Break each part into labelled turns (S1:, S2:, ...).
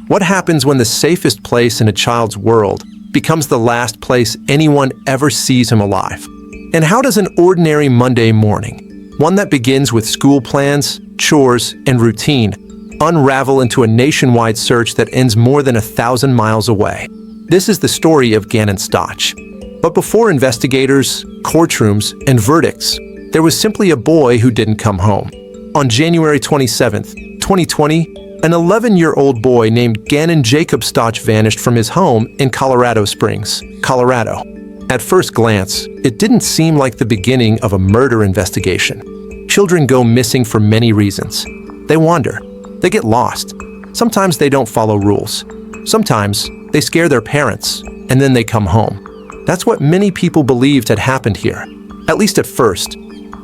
S1: What happens when the safest place in a child's world becomes the last place anyone ever sees him alive? And how does an ordinary Monday morning, one that begins with school plans, chores, and routine, unravel into a nationwide search that ends more than 1,000 miles away? This is the story of Gannon Stauch. But before investigators, courtrooms, and verdicts, there was simply a boy who didn't come home. On January 27, 2020, an 11-year-old boy named Gannon Jacob Stauch vanished from his home in Colorado Springs, Colorado. At first glance, it didn't seem like the beginning of a murder investigation. Children go missing for many reasons. They wander. They get lost. Sometimes they don't follow rules. Sometimes they scare their parents, and then they come home. That's what many people believed had happened here, at least at first.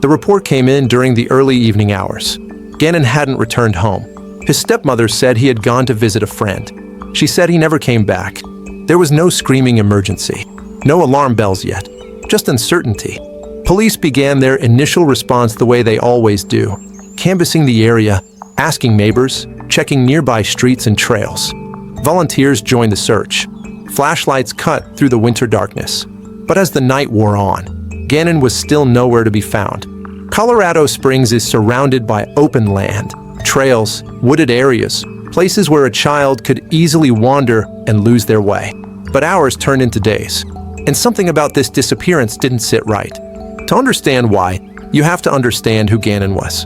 S1: The report came in during the early evening hours. Gannon hadn't returned home. His stepmother said he had gone to visit a friend. She said he never came back. There was no screaming emergency, no alarm bells yet, just uncertainty. Police began their initial response the way they always do, canvassing the area, asking neighbors, checking nearby streets and trails. Volunteers joined the search. Flashlights cut through the winter darkness. But as the night wore on, Gannon was still nowhere to be found. Colorado Springs is surrounded by open land, trails, wooded areas, places where a child could easily wander and lose their way. But hours turned into days, and something about this disappearance didn't sit right. To understand why, you have to understand who Gannon was.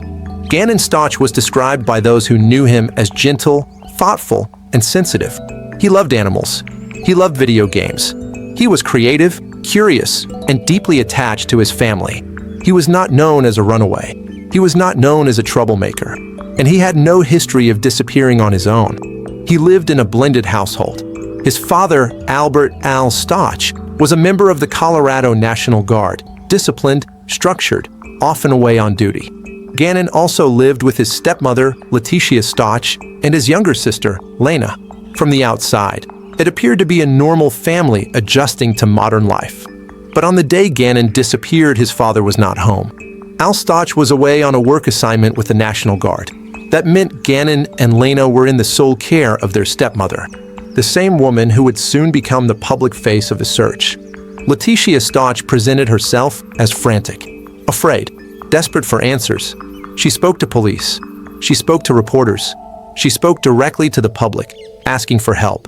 S1: Gannon Stauch was described by those who knew him as gentle, thoughtful, and sensitive. He loved animals. He loved video games. He was creative, curious, and deeply attached to his family. He was not known as a runaway. He was not known as a troublemaker. And he had no history of disappearing on his own. He lived in a blended household. His father, Albert Al Stauch, was a member of the Colorado National Guard, disciplined, structured, often away on duty. Gannon also lived with his stepmother, Letitia Stauch, and his younger sister, Lena. From the outside, it appeared to be a normal family adjusting to modern life. But on the day Gannon disappeared, his father was not home. Al Stauch was away on a work assignment with the National Guard. That meant Gannon and Lena were in the sole care of their stepmother, the same woman who would soon become the public face of the search. Letitia Stauch presented herself as frantic, afraid, desperate for answers. She spoke to police. She spoke to reporters. She spoke directly to the public, asking for help.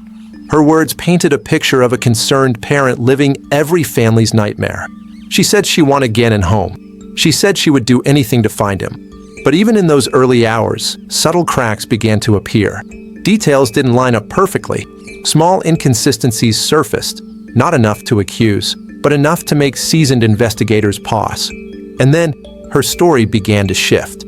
S1: Her words painted a picture of a concerned parent living every family's nightmare. She said she wanted Gannon home. She said she would do anything to find him. But even in those early hours, subtle cracks began to appear. Details didn't line up perfectly. Small inconsistencies surfaced, not enough to accuse, but enough to make seasoned investigators pause. And then, her story began to shift.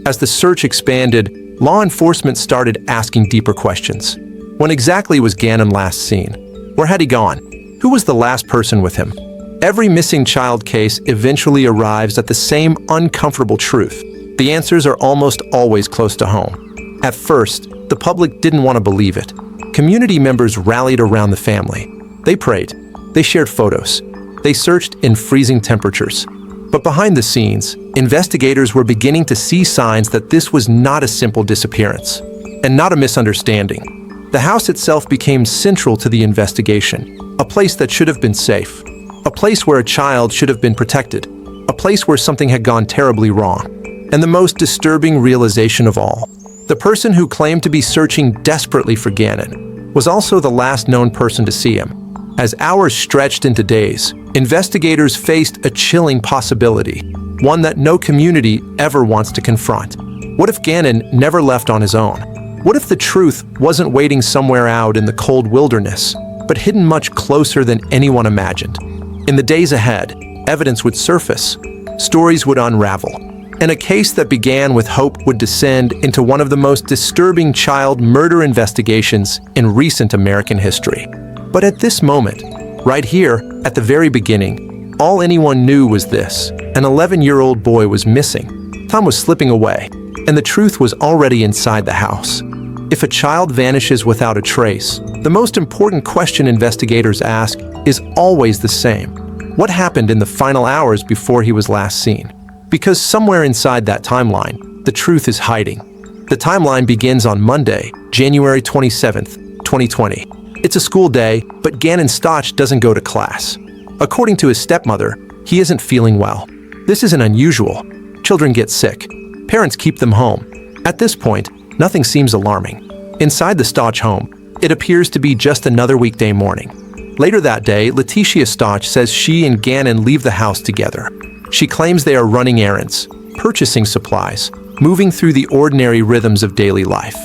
S1: As the search expanded, law enforcement started asking deeper questions. When exactly was Gannon last seen? Where had he gone? Who was the last person with him? Every missing child case eventually arrives at the same uncomfortable truth. The answers are almost always close to home. At first, the public didn't want to believe it. Community members rallied around the family. They prayed. They shared photos. They searched in freezing temperatures. But behind the scenes, investigators were beginning to see signs that this was not a simple disappearance, and not a misunderstanding. The house itself became central to the investigation, a place that should have been safe, a place where a child should have been protected, a place where something had gone terribly wrong. And the most disturbing realization of all, the person who claimed to be searching desperately for Gannon was also the last known person to see him. As hours stretched into days, investigators faced a chilling possibility, one that no community ever wants to confront. What if Gannon never left on his own? What if the truth wasn't waiting somewhere out in the cold wilderness, but hidden much closer than anyone imagined? In the days ahead, evidence would surface, stories would unravel, and a case that began with hope would descend into one of the most disturbing child murder investigations in recent American history. But at this moment, right here, at the very beginning, all anyone knew was this: an 11-year-old boy was missing. Time was slipping away, and the truth was already inside the house. If a child vanishes without a trace, the most important question investigators ask is always the same: what happened in the final hours before he was last seen? Because somewhere inside that timeline, the truth is hiding. The timeline begins on Monday, January 27th, 2020. It's a school day, but Gannon Stauch doesn't go to class. According to his stepmother, he isn't feeling well. This isn't unusual. Children get sick. Parents keep them home. At this point, nothing seems alarming. Inside the Stauch home, it appears to be just another weekday morning. Later that day, Letitia Stauch says she and Gannon leave the house together. She claims they are running errands, purchasing supplies, moving through the ordinary rhythms of daily life.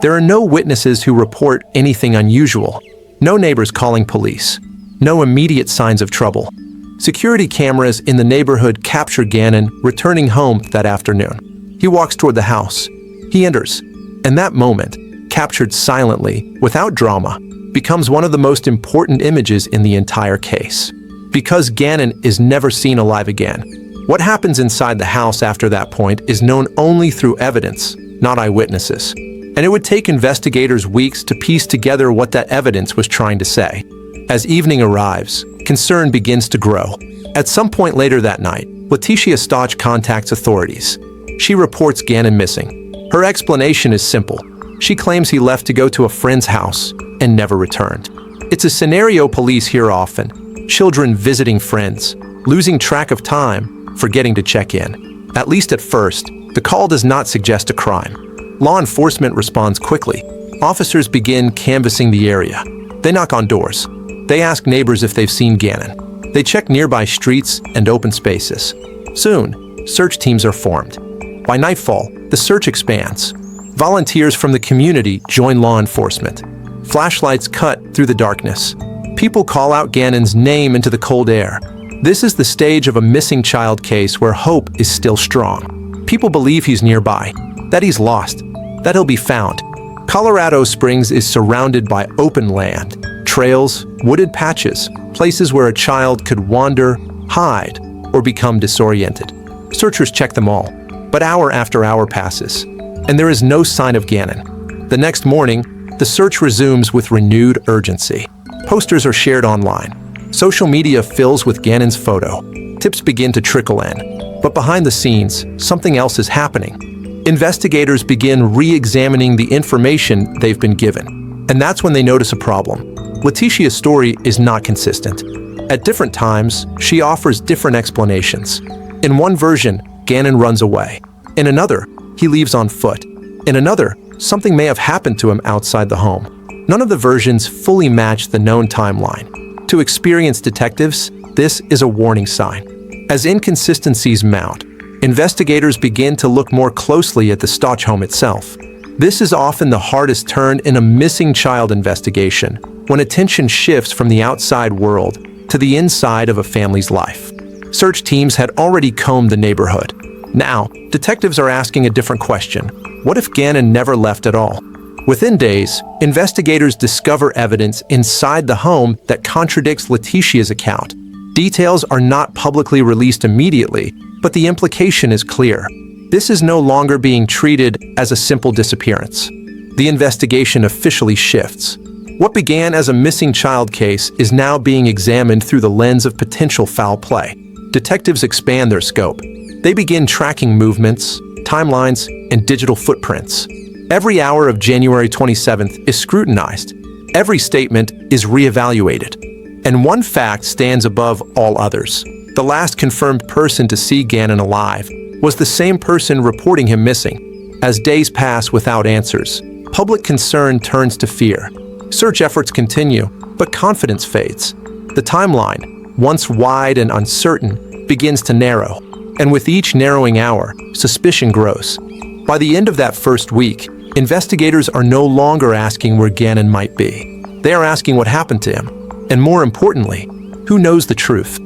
S1: There are no witnesses who report anything unusual, no neighbors calling police, no immediate signs of trouble. Security cameras in the neighborhood capture Gannon returning home that afternoon. He walks toward the house. He enters, and that moment, captured silently, without drama, becomes one of the most important images in the entire case. Because Gannon is never seen alive again, what happens inside the house after that point is known only through evidence, not eyewitnesses. And it would take investigators weeks to piece together what that evidence was trying to say. As evening arrives, concern begins to grow. At some point later that night, Letitia Stauch contacts authorities. She reports Gannon missing. Her explanation is simple. She claims he left to go to a friend's house and never returned. It's a scenario police hear often. Children visiting friends, losing track of time, forgetting to check in. At least at first, the call does not suggest a crime. Law enforcement responds quickly. Officers begin canvassing the area. They knock on doors. They ask neighbors if they've seen Gannon. They check nearby streets and open spaces. Soon, search teams are formed. By nightfall, the search expands. Volunteers from the community join law enforcement. Flashlights cut through the darkness. People call out Gannon's name into the cold air. This is the stage of a missing child case where hope is still strong. People believe he's nearby, that he's lost, that he'll be found. Colorado Springs is surrounded by open land, trails, wooded patches, places where a child could wander, hide, or become disoriented. Searchers check them all, but hour after hour passes, and there is no sign of Gannon. The next morning, the search resumes with renewed urgency. Posters are shared online. Social media fills with Gannon's photo. Tips begin to trickle in. But behind the scenes, something else is happening. Investigators begin re-examining the information they've been given. And that's when they notice a problem. Letitia's story is not consistent. At different times, she offers different explanations. In one version, Gannon runs away. In another, he leaves on foot. In another, something may have happened to him outside the home. None of the versions fully match the known timeline. To experienced detectives, this is a warning sign. As inconsistencies mount, investigators begin to look more closely at the Stauch home itself. This is often the hardest turn in a missing child investigation, when attention shifts from the outside world to the inside of a family's life. Search teams had already combed the neighborhood. Now, detectives are asking a different question. What if Gannon never left at all? Within days, investigators discover evidence inside the home that contradicts Letitia's account. Details are not publicly released immediately, but the implication is clear. This is no longer being treated as a simple disappearance. The investigation officially shifts. What began as a missing child case is now being examined through the lens of potential foul play. Detectives expand their scope. They begin tracking movements, timelines, and digital footprints. Every hour of January 27th is scrutinized. Every statement is reevaluated. And one fact stands above all others. The last confirmed person to see Gannon alive was the same person reporting him missing. As days pass without answers, public concern turns to fear. Search efforts continue, but confidence fades. The timeline, once wide and uncertain, begins to narrow. And with each narrowing hour, suspicion grows. By the end of that first week, investigators are no longer asking where Gannon might be. They are asking what happened to him. And more importantly, who knows the truth?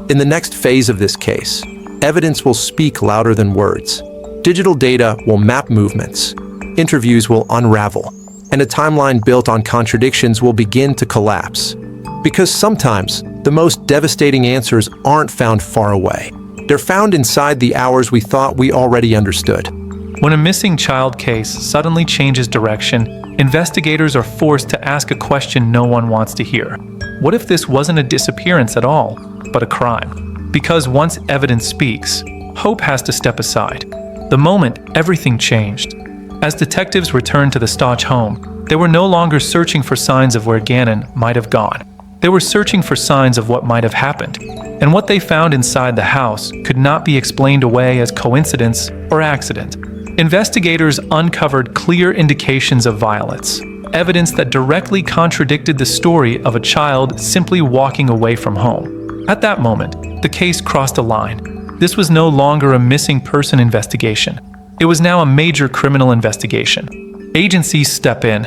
S1: In the next phase of this case, evidence will speak louder than words. Digital data will map movements. Interviews will unravel. And a timeline built on contradictions will begin to collapse. Because sometimes, the most devastating answers aren't found far away. They're found inside the hours we thought we already understood.
S2: When a missing child case suddenly changes direction, investigators are forced to ask a question no one wants to hear. What if this wasn't a disappearance at all, but a crime? Because once evidence speaks, hope has to step aside. The moment everything changed. As detectives returned to the Stauch home, they were no longer searching for signs of where Gannon might have gone. They were searching for signs of what might have happened. And what they found inside the house could not be explained away as coincidence or accident. Investigators uncovered clear indications of violence, evidence that directly contradicted the story of a child simply walking away from home. At that moment, the case crossed a line. This was no longer a missing person investigation. It was now a major criminal investigation. Agencies step in.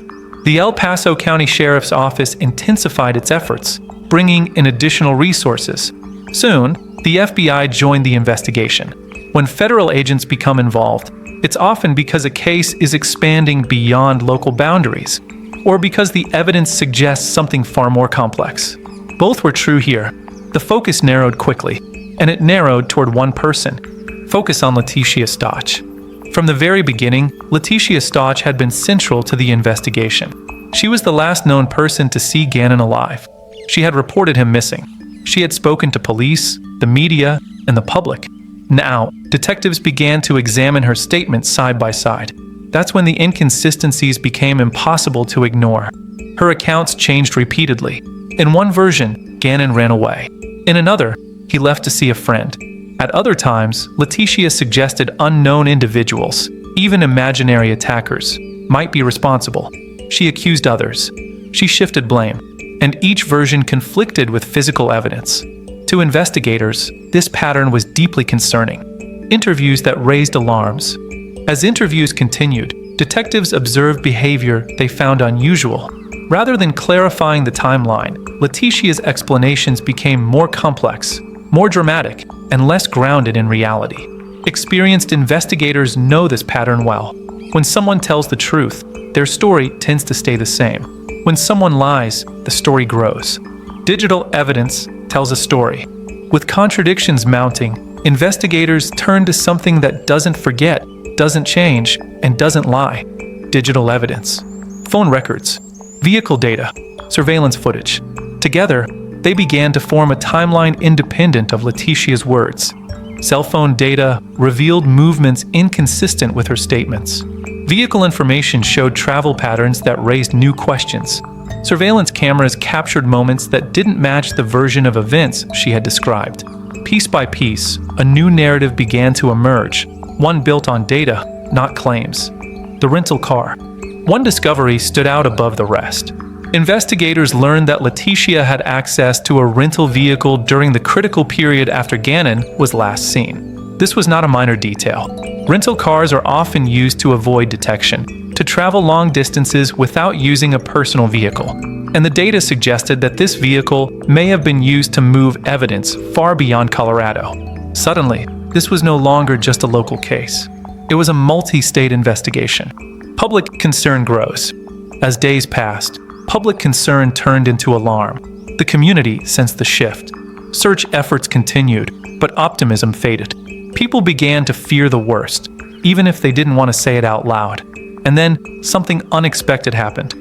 S2: The El Paso County Sheriff's Office intensified its efforts, bringing in additional resources. Soon, the FBI joined the investigation. When federal agents become involved, it's often because a case is expanding beyond local boundaries, or because the evidence suggests something far more complex. Both were true here. The focus narrowed quickly, and it narrowed toward one person. Focus on Letitia Stauch. From the very beginning, Letitia Stauch had been central to the investigation. She was the last known person to see Gannon alive. She had reported him missing. She had spoken to police, the media, and the public. Now, detectives began to examine her statements side by side. That's when the inconsistencies became impossible to ignore. Her accounts changed repeatedly. In one version, Gannon ran away. In another, he left to see a friend. At other times, Letitia suggested unknown individuals, even imaginary attackers, might be responsible. She accused others. She shifted blame. And each version conflicted with physical evidence. To investigators, this pattern was deeply concerning. Interviews that raised alarms. As interviews continued, detectives observed behavior they found unusual. Rather than clarifying the timeline, Letitia's explanations became more complex, more dramatic, and less grounded in reality. Experienced investigators know this pattern well. When someone tells the truth, their story tends to stay the same. When someone lies, the story grows. Digital evidence tells a story. With contradictions mounting, investigators turn to something that doesn't forget, doesn't change, and doesn't lie. Digital evidence. Phone records, vehicle data, surveillance footage. Together, they began to form a timeline independent of Letitia's words. Cell phone data revealed movements inconsistent with her statements. Vehicle information showed travel patterns that raised new questions. Surveillance cameras captured moments that didn't match the version of events she had described. Piece by piece, a new narrative began to emerge, one built on data, not claims. The rental car. One discovery stood out above the rest. Investigators learned that Letitia had access to a rental vehicle during the critical period after Gannon was last seen. This was not a minor detail. Rental cars are often used to avoid detection, to travel long distances without using a personal vehicle. And the data suggested that this vehicle may have been used to move evidence far beyond Colorado. Suddenly, this was no longer just a local case. It was a multi-state investigation. Public concern grows. As days passed, public concern turned into alarm. The community sensed the shift. Search efforts continued, but optimism faded. People began to fear the worst, even if they didn't want to say it out loud. And then, something unexpected happened.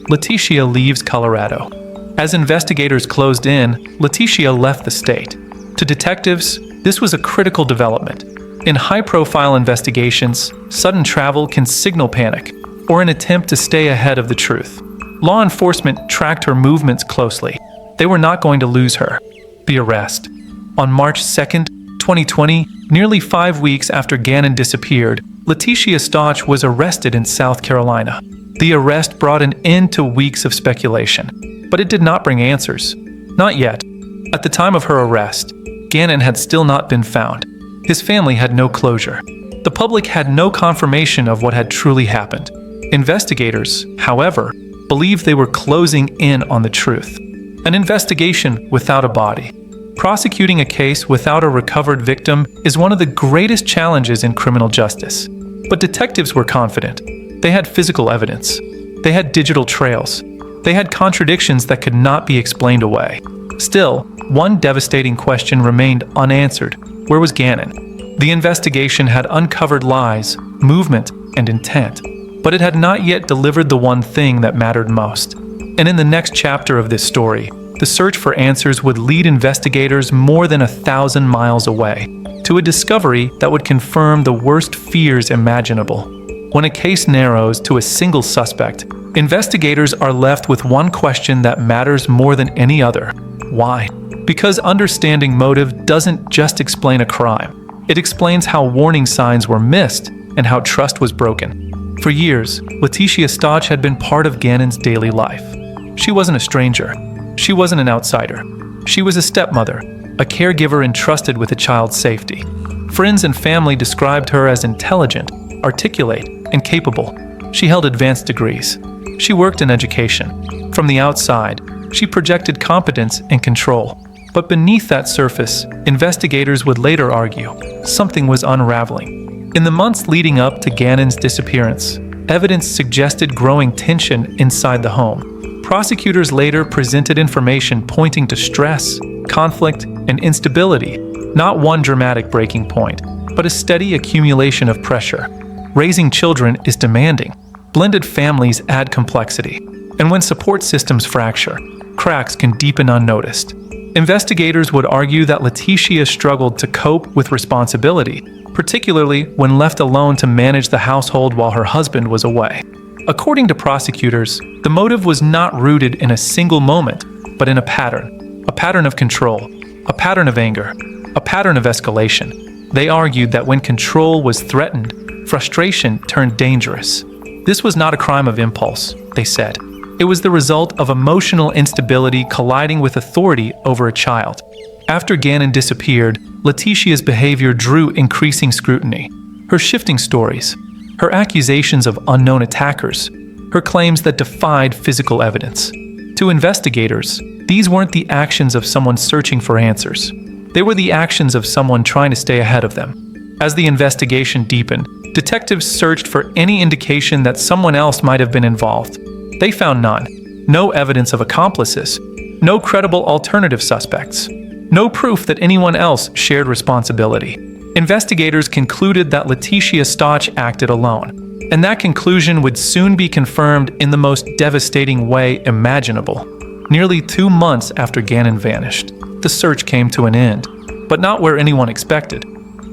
S2: Letitia leaves Colorado. As investigators closed in, Letitia left the state. To detectives, this was a critical development. In high-profile investigations, sudden travel can signal panic, or an attempt to stay ahead of the truth. Law enforcement tracked her movements closely. They were not going to lose her. The arrest. On March 2nd, 2020, nearly 5 weeks after Gannon disappeared, Letitia Stauch was arrested in South Carolina. The arrest brought an end to weeks of speculation, but it did not bring answers. Not yet. At the time of her arrest, Gannon had still not been found. His family had no closure. The public had no confirmation of what had truly happened. Investigators, however, believed they were closing in on the truth. An investigation without a body. Prosecuting a case without a recovered victim is one of the greatest challenges in criminal justice. But detectives were confident. They had physical evidence. They had digital trails. They had contradictions that could not be explained away. Still, one devastating question remained unanswered. Where was Gannon? The investigation had uncovered lies, movement, and intent, but it had not yet delivered the one thing that mattered most. And in the next chapter of this story, the search for answers would lead investigators more than 1,000 miles away to a discovery that would confirm the worst fears imaginable. When a case narrows to a single suspect, investigators are left with one question that matters more than any other. Why? Because understanding motive doesn't just explain a crime. It explains how warning signs were missed and how trust was broken. For years, Letitia Stauch had been part of Gannon's daily life. She wasn't a stranger. She wasn't an outsider. She was a stepmother, a caregiver entrusted with a child's safety. Friends and family described her as intelligent, articulate, and capable. She held advanced degrees. She worked in education. From the outside, she projected competence and control. But beneath that surface, investigators would later argue something was unraveling. In the months leading up to Gannon's disappearance, evidence suggested growing tension inside the home. Prosecutors later presented information pointing to stress, conflict, and instability, not one dramatic breaking point, but a steady accumulation of pressure. Raising children is demanding. Blended families add complexity. And when support systems fracture, cracks can deepen unnoticed. Investigators would argue that Letitia struggled to cope with responsibility, particularly when left alone to manage the household while her husband was away. According to prosecutors, the motive was not rooted in a single moment, but in a pattern of control, a pattern of anger, a pattern of escalation. They argued that when control was threatened, frustration turned dangerous. This was not a crime of impulse, they said. It was the result of emotional instability colliding with authority over a child. After Gannon disappeared, Letitia's behavior drew increasing scrutiny. Her shifting stories, her accusations of unknown attackers, her claims that defied physical evidence. To investigators, these weren't the actions of someone searching for answers. They were the actions of someone trying to stay ahead of them. As the investigation deepened, detectives searched for any indication that someone else might have been involved. They found none. No evidence of accomplices. No credible alternative suspects. No proof that anyone else shared responsibility. Investigators concluded that Letitia Stauch acted alone, and that conclusion would soon be confirmed in the most devastating way imaginable. Nearly 2 months after Gannon vanished, the search came to an end, but not where anyone expected.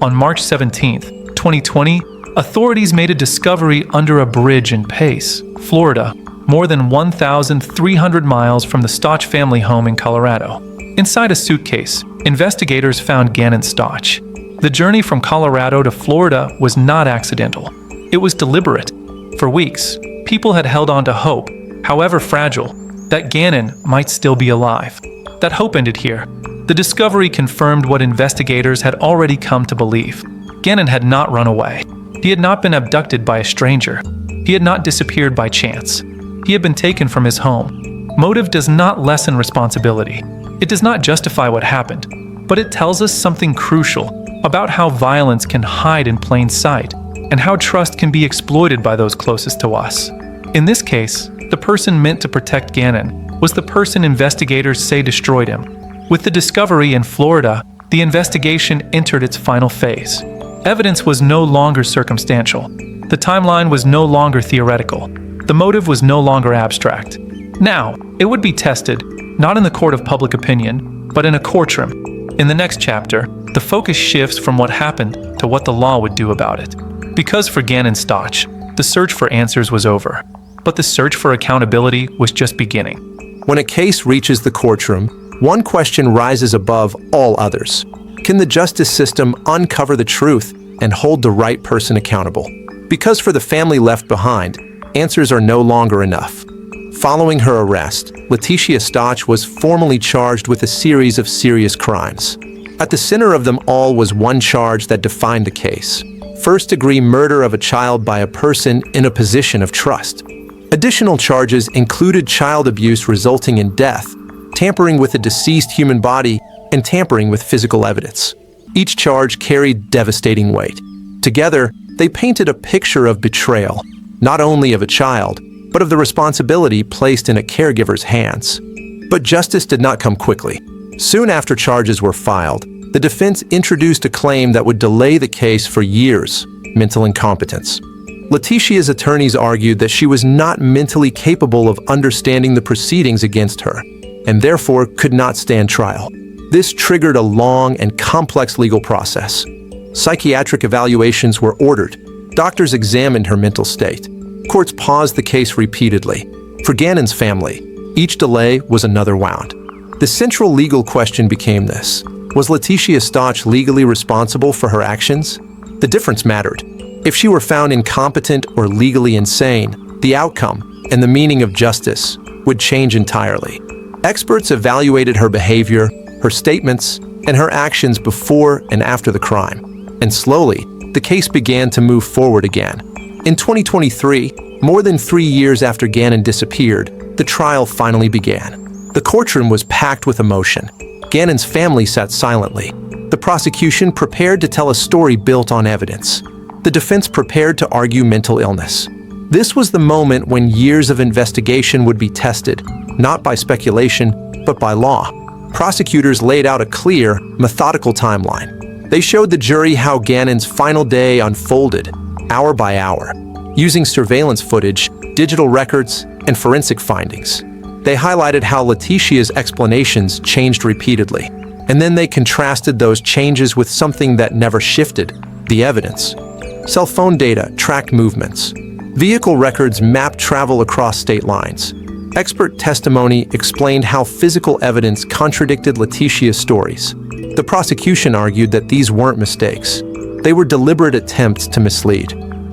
S2: On March 17, 2020, authorities made a discovery under a bridge in Pace, Florida, more than 1,300 miles from the Stauch family home in Colorado. Inside a suitcase, investigators found Gannon Stauch. The journey from Colorado to Florida was not accidental. It was deliberate. For weeks, people had held on to hope, however fragile, that Gannon might still be alive. That hope ended here. The discovery confirmed what investigators had already come to believe. Gannon had not run away. He had not been abducted by a stranger. He had not disappeared by chance. He had been taken from his home. Motive does not lessen responsibility. It does not justify what happened, but it tells us something crucial about how violence can hide in plain sight and how trust can be exploited by those closest to us. In this case, the person meant to protect Gannon was the person investigators say destroyed him. With the discovery in Florida, the investigation entered its final phase. Evidence was no longer circumstantial. The timeline was no longer theoretical. The motive was no longer abstract. Now, it would be tested, not in the court of public opinion, but in a courtroom. In the next chapter, the focus shifts from what happened to what the law would do about it. Because for Gannon Stauch, the search for answers was over, but the search for accountability was just beginning.
S1: When a case reaches the courtroom, one question rises above all others. Can the justice system uncover the truth and hold the right person accountable? Because for the family left behind, answers are no longer enough. Following her arrest, Letitia Stauch was formally charged with a series of serious crimes. At the center of them all was one charge that defined the case: first-degree murder of a child by a person in a position of trust. Additional charges included child abuse resulting in death, tampering with a deceased human body, and tampering with physical evidence. Each charge carried devastating weight. Together, they painted a picture of betrayal, not only of a child, but of the responsibility placed in a caregiver's hands. But justice did not come quickly. Soon after charges were filed, the defense introduced a claim that would delay the case for years: mental incompetence. Letitia's attorneys argued that she was not mentally capable of understanding the proceedings against her, and therefore could not stand trial. This triggered a long and complex legal process. Psychiatric evaluations were ordered, Doctors examined her mental state. Courts paused the case repeatedly. For Gannon's family, each delay was another wound. The central legal question became this: was Letitia Stauch legally responsible for her actions? The difference mattered. If she were found incompetent or legally insane, the outcome and the meaning of justice would change entirely. Experts evaluated her behavior, her statements, and her actions before and after the crime. And slowly, the case began to move forward again. In 2023, more than 3 years after Gannon disappeared, the trial finally began. The courtroom was packed with emotion. Gannon's family sat silently. The prosecution prepared to tell a story built on evidence. The defense prepared to argue mental illness. This was the moment when years of investigation would be tested, not by speculation, but by law. Prosecutors laid out a clear, methodical timeline. They showed the jury how Gannon's final day unfolded, hour by hour, using surveillance footage, digital records, and forensic findings. They highlighted how Letitia's explanations changed repeatedly, and then they contrasted those changes with something that never shifted: the evidence. Cell phone data tracked movements. Vehicle records mapped travel across state lines. Expert testimony explained how physical evidence contradicted Letitia's stories. The prosecution argued that these weren't mistakes. They were deliberate attempts to mislead.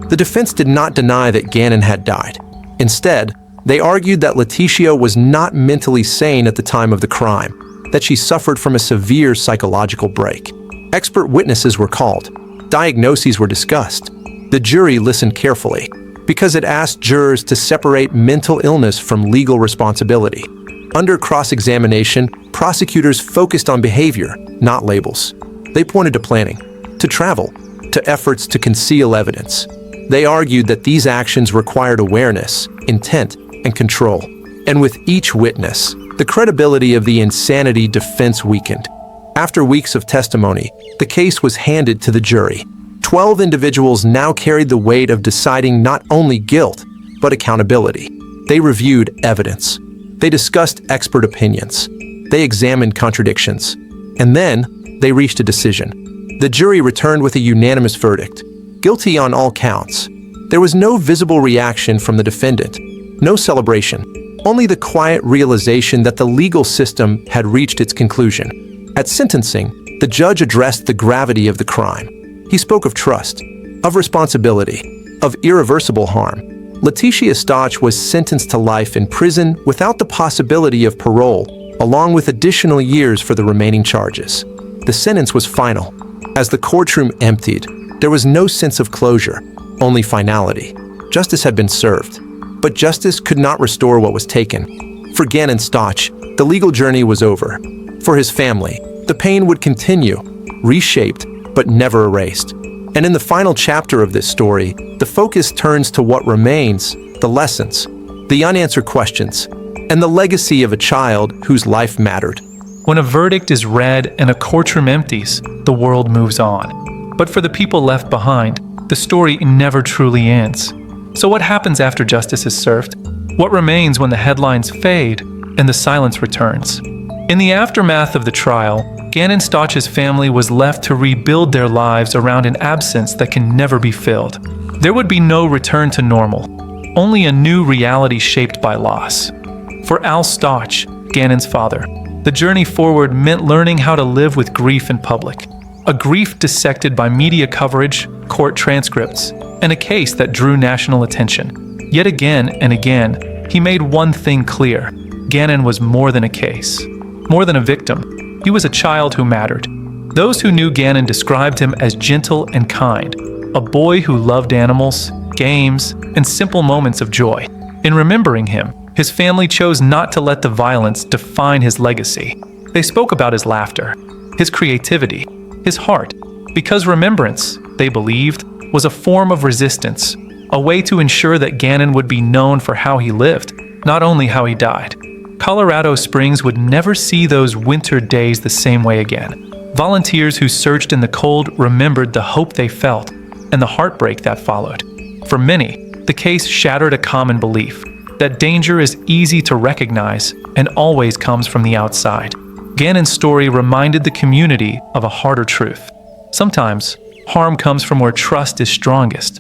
S1: The defense did not deny that Gannon had died. Instead, they argued that Letitia was not mentally sane at the time of the crime, that she suffered from a severe psychological break. Expert witnesses were called. Diagnoses were discussed. The jury listened carefully, because it asked jurors to separate mental illness from legal responsibility. Under cross-examination, prosecutors focused on behavior, not labels. They pointed to planning, to travel, to efforts to conceal evidence. They argued that these actions required awareness, intent, and control. And with each witness, the credibility of the insanity defense weakened. After weeks of testimony, the case was handed to the jury. 12 individuals now carried the weight of deciding not only guilt, but accountability. They reviewed evidence. They discussed expert opinions. They examined contradictions. And then, they reached a decision. The jury returned with a unanimous verdict: guilty on all counts. There was no visible reaction from the defendant, no celebration, only the quiet realization that the legal system had reached its conclusion. At sentencing, the judge addressed the gravity of the crime. He spoke of trust, of responsibility, of irreversible harm. Letitia Stauch was sentenced to life in prison without the possibility of parole, along with additional years for the remaining charges. The sentence was final. As the courtroom emptied, there was no sense of closure, only finality. Justice had been served, but justice could not restore what was taken. For Gannon Stauch, the legal journey was over. For his family, the pain would continue, reshaped, but never erased. And in the final chapter of this story, the focus turns to what remains: the lessons, the unanswered questions, and the legacy of a child whose life mattered.
S2: When a verdict is read and a courtroom empties, the world moves on. But for the people left behind, the story never truly ends. So what happens after justice is served? What remains when the headlines fade and the silence returns? In the aftermath of the trial, Gannon Stauch's family was left to rebuild their lives around an absence that can never be filled. There would be no return to normal, only a new reality shaped by loss. For Al Stauch, Gannon's father, the journey forward meant learning how to live with grief in public. A grief dissected by media coverage, court transcripts, and a case that drew national attention. Yet again and again, he made one thing clear: Gannon was more than a case, more than a victim. He was a child who mattered. Those who knew Gannon described him as gentle and kind, a boy who loved animals, games, and simple moments of joy. In remembering him, his family chose not to let the violence define his legacy. They spoke about his laughter, his creativity, his heart, because remembrance, they believed, was a form of resistance, a way to ensure that Gannon would be known for how he lived, not only how he died. Colorado Springs would never see those winter days the same way again. Volunteers who searched in the cold remembered the hope they felt and the heartbreak that followed. For many, the case shattered a common belief that danger is easy to recognize and always comes from the outside. Gannon's story reminded the community of a harder truth. Sometimes, harm comes from where trust is strongest.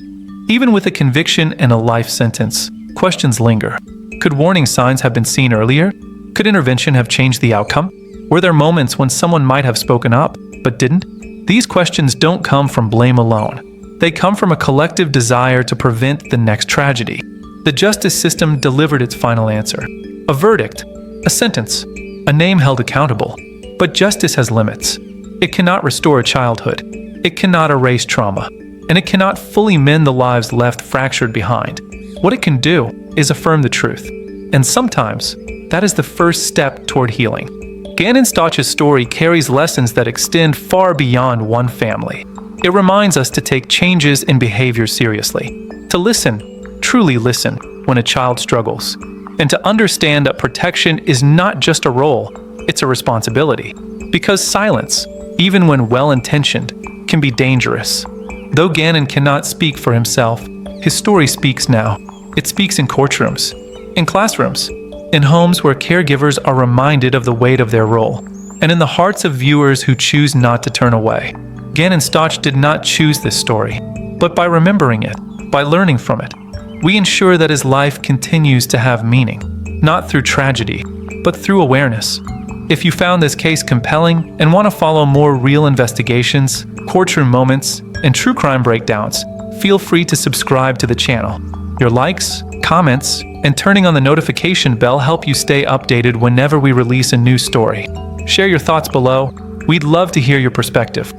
S2: Even with a conviction and a life sentence, questions linger. Could warning signs have been seen earlier? Could intervention have changed the outcome? Were there moments when someone might have spoken up, but didn't? These questions don't come from blame alone. They come from a collective desire to prevent the next tragedy. The justice system delivered its final answer. A verdict, a sentence, a name held accountable. But justice has limits. It cannot restore a childhood. It cannot erase trauma. And it cannot fully mend the lives left fractured behind. What it can do is affirm the truth. And sometimes, that is the first step toward healing. Gannon Stauch's story carries lessons that extend far beyond one family. It reminds us to take changes in behavior seriously, to listen, truly listen, when a child struggles, and to understand that protection is not just a role, it's a responsibility. Because silence, even when well-intentioned, can be dangerous. Though Gannon cannot speak for himself, his story speaks now. It speaks in courtrooms, in classrooms, in homes where caregivers are reminded of the weight of their role, and in the hearts of viewers who choose not to turn away. Gannon Stauch did not choose this story, but by remembering it, by learning from it, we ensure that his life continues to have meaning, not through tragedy, but through awareness. If you found this case compelling and want to follow more real investigations, courtroom moments, and true crime breakdowns, feel free to subscribe to the channel. Your likes, comments, and turning on the notification bell help you stay updated whenever we release a new story. Share your thoughts below. We'd love to hear your perspective.